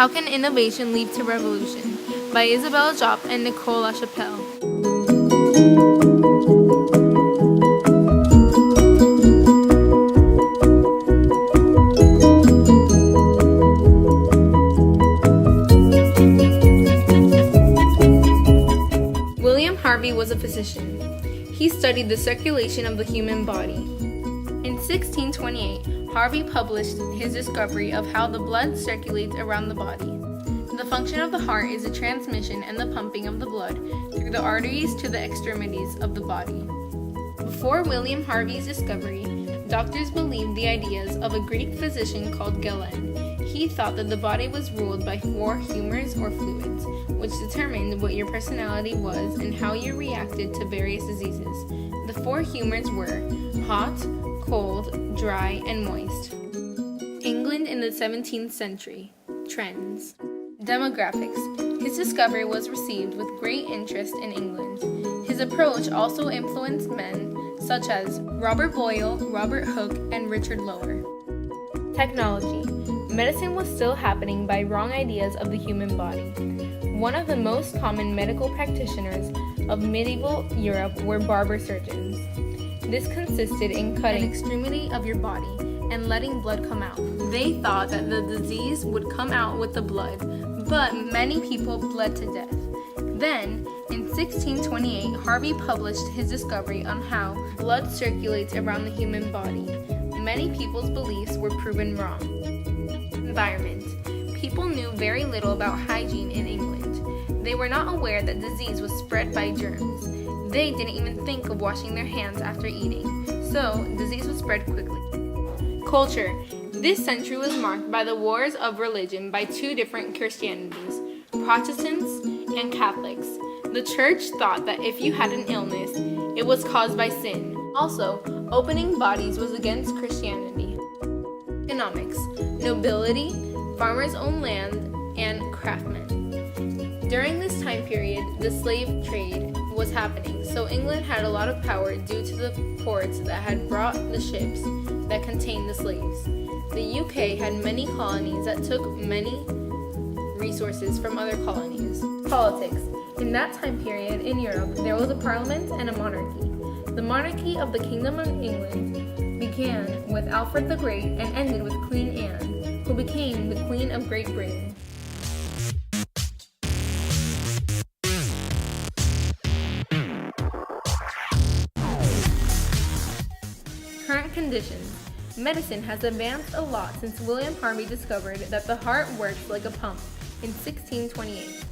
How Can Innovation Lead to Revolution? By Isabela and Nicole. William Harvey was a physician. He studied the circulation of the human body. In 1628, Harvey published his discovery of how the blood circulates around the body. The function of the heart is the transmission and the pumping of the blood through the arteries to the extremities of the body. Before William Harvey's discovery, doctors believed the ideas of a Greek physician called Galen. He thought that the body was ruled by 4 humors or fluids, which determined what your personality was and how you reacted to various diseases. The 4 humors were hot, cold, dry, and moist. England in the 17th century. Trends. Demographics. His discovery was received with great interest in England. His approach also influenced men such as Robert Boyle, Robert Hooke, and Richard Lower. Technology. Medicine was still happening by wrong ideas of the human body. One of the most common medical practitioners of medieval Europe were barber surgeons. This consisted in cutting an extremity of your body and letting blood come out. They thought that the disease would come out with the blood, but many people bled to death. Then, in 1628, Harvey published his discovery on how blood circulates around the human body. Many people's beliefs were proven wrong. Environment. People knew very little about hygiene in England. They were not aware that disease was spread by germs. They didn't even think of washing their hands after eating, so disease was spread quickly. Culture. This century was marked by the wars of religion by 2 different Christianities, Protestants and Catholics. The church thought that if you had an illness, it was caused by sin. Also, opening bodies was against Christianity. Economics. Nobility, farmers owned land, and craftsmen. During this time period, the slave trade was happening, so England had a lot of power due to the ports that had brought the ships that contained the slaves. The UK had many colonies that took many resources from other colonies. Politics. In that time period in Europe, there was a parliament and a monarchy. The monarchy of the Kingdom of England began with Alfred the Great and ended with Queen Anne, who became the Queen of Great Britain. Current conditions. Medicine has advanced a lot since William Harvey discovered that the heart works like a pump in 1628.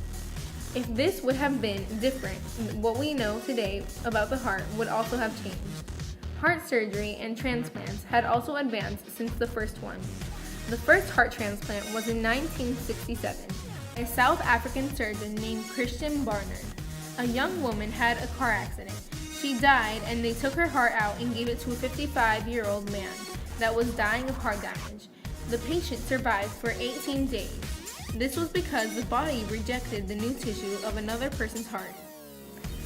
If this would have been different, what we know today about the heart would also have changed. Heart surgery and transplants had also advanced since the first one. The first heart transplant was in 1967 by a South African surgeon named Christian Barnard. A young woman had a car accident. She died and they took her heart out and gave it to a 55-year-old man that was dying of heart damage. The patient survived for 18 days. This was because the body rejected the new tissue of another person's heart.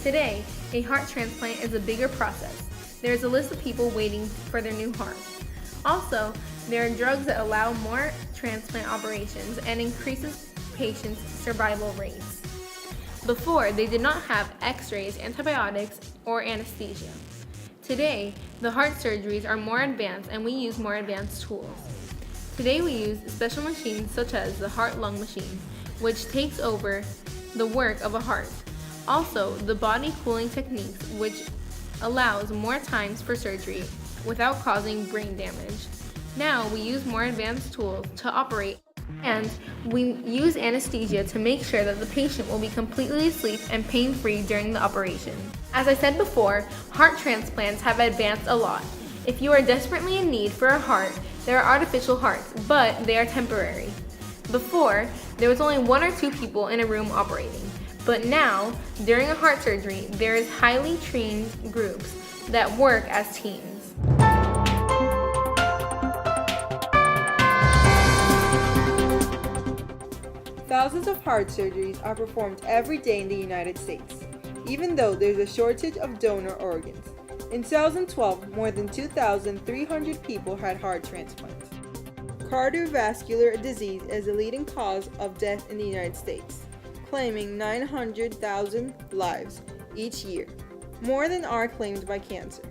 Today, a heart transplant is a bigger process. There is a list of people waiting for their new heart. Also, there are drugs that allow more transplant operations and increases patients' survival rates. Before, they did not have x-rays, antibiotics, or anesthesia. Today, the heart surgeries are more advanced and we use more advanced tools. Today we use special machines such as the heart-lung machine, which takes over the work of a heart. Also, the body cooling techniques, which allows more times for surgery without causing brain damage. Now we use more advanced tools to operate, and we use anesthesia to make sure that the patient will be completely asleep and pain-free during the operation. As I said before, heart transplants have advanced a lot. If you are desperately in need for a heart, there are artificial hearts, but they are temporary. Before, there was only 1 or 2 people in a room operating. But now, during a heart surgery, there is highly trained groups that work as teams. Thousands of heart surgeries are performed every day in the United States, even though there's a shortage of donor organs. In 2012, more than 2,300 people had heart transplants. Cardiovascular disease is the leading cause of death in the United States, claiming 900,000 lives each year, more than are claimed by cancer.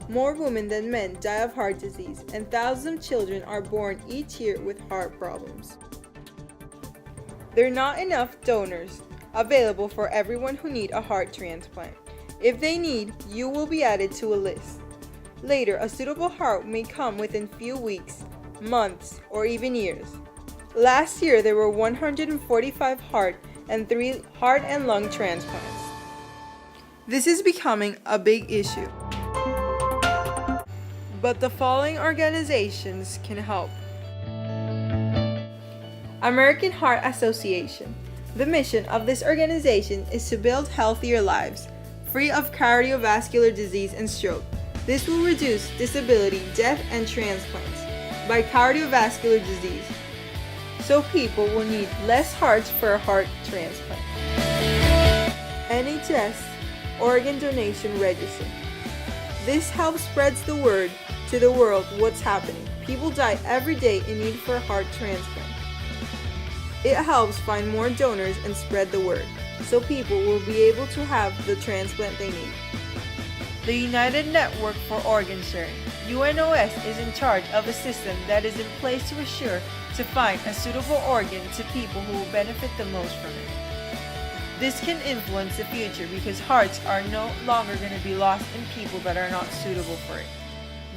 More women than men die of heart disease, and thousands of children are born each year with heart problems. There are not enough donors available for everyone who need a heart transplant. If they need, you will be added to a list. Later, a suitable heart may come within few weeks, months, or even years. Last year, there were 145 heart and lung transplants. This is becoming a big issue. But the following organizations can help. American Heart Association. The mission of this organization is to build healthier lives, free of cardiovascular disease and stroke. This will reduce disability, death, and transplants by cardiovascular disease, so people will need less hearts for a heart transplant. NHS Organ Donation Register. This helps spreads the word to the world what's happening. People die every day in need for a heart transplant. It helps find more donors and spread the word, so people will be able to have the transplant they need. The United Network for Organ Sharing. UNOS is in charge of a system that is in place to assure to find a suitable organ to people who will benefit the most from it. This can influence the future because hearts are no longer going to be lost in people that are not suitable for it.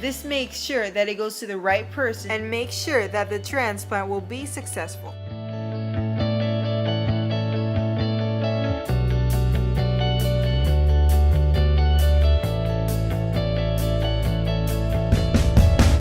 This makes sure that it goes to the right person and makes sure that the transplant will be successful.